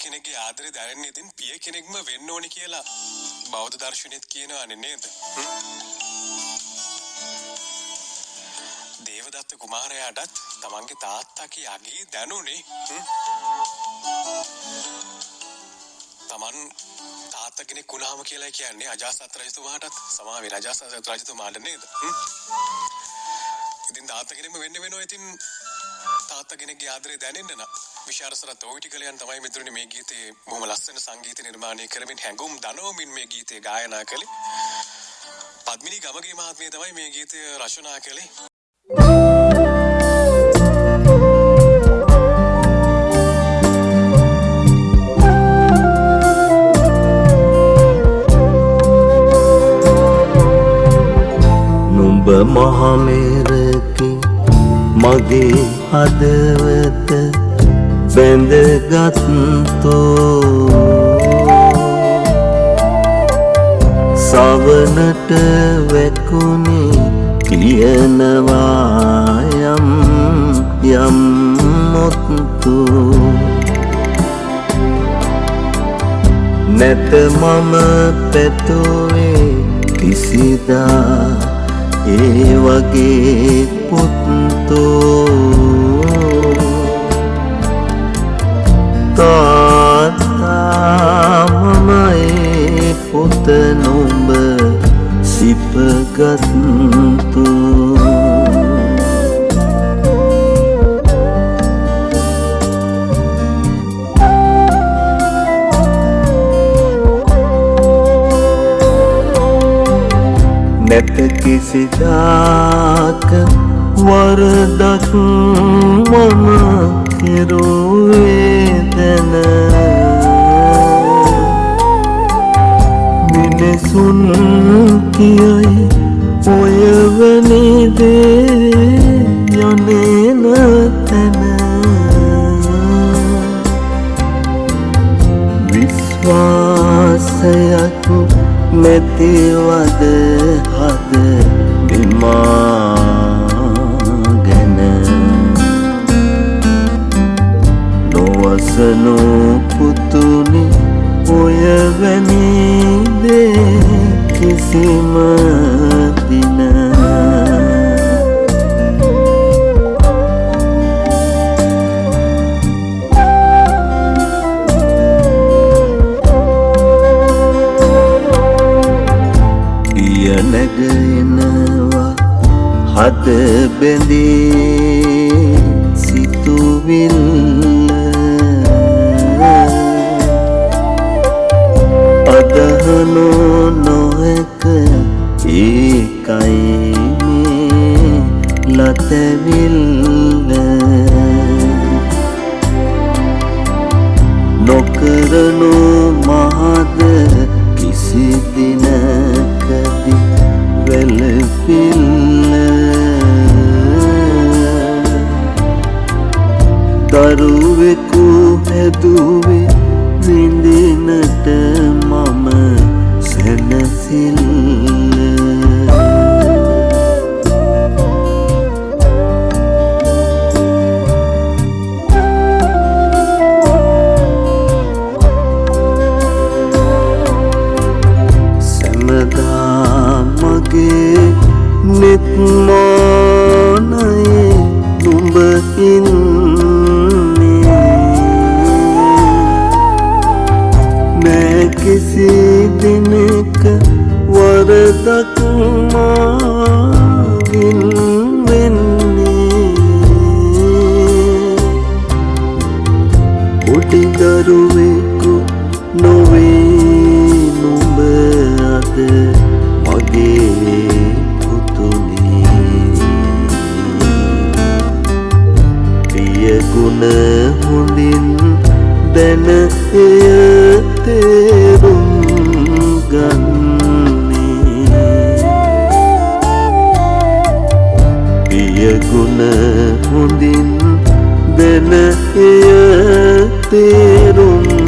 කෙනෙක්ගේ ආදරේ දැනෙන්නේ ඉතින් පිය කෙනෙක්ම වෙන්න ඕනි කියලා බෞද්ධ දර්ශනෙත් කියනවානේ නේද? දේවදත්ත කුමාරයාටත් තමන්ගේ තාත්තාගේ අගේ දැනුනේ. තමන් තාත්තා කෙනෙක් වුණාම කියලා කියන්නේ අජාසත් රජතුමාටත් සමාවේ අජාසත් රජතුමාට නේද? ඉතින් තාත්තා කෙනෙක්ම වෙන්න වෙනවා. ඉතින් තාත්තා කෙනෙක්ගේ ආදරේ දැනෙන්න නම් විශාරසරත් ඔයිටිකලයන් තමයි මිතුරුනි මේ ගීතේ බොහොම ලස්සන සංගීත නිර්මාණය කරමින් හැඟුම් දනවමින් මේ ගීතේ ගායනා කළේ. පද්මිනී ගමගේ මහත්මිය තමයි මේ ගීතය රචනා කළේ. නුඹ මහමෙරකි මගේ හදවත බැඳගත්තෝ සවනට වැකුණේ කියනවා යම් යම් මුත්තු නැත මම පැතුවේ කිසිදා ඒ වගේ පුත්තෝ තාත්තා මමයි පුත නුඹ සිපගත්තු නැත කිසිදාක වරදක් මම කෙරුවේ දැන මිනිසුන් කියයි ඔයවැනි දේ යන්නේ නැතන විශ්වාසයක් නැතිවද හද බිමාගෙන නොවසනු පුතුනි ඔයවැනි දේ කිසිම දින නැගෙනවා හද බැඳී සිතුවිල්ල අදහනු නොහැක ඒකයි මේ ලතවිල්ල නොකරනු මහද කිසි දිනකදී වැළපිල්ල දරුවෙකු හැදුවේ විඳිනට මම සැනසිල්ල නෙත් මානයේ නුඹ ඉන්නේ නෑ කිසි දිනක වරදක් මාගින් වෙන්නේ පොඩි දරුවෙකු නොවේ නුඹ අද මගේ ගුණ හොඳින් දැන එය තේරුම් ගන්නේ පිය ගුණ හොඳින් දැන එය තේරුම්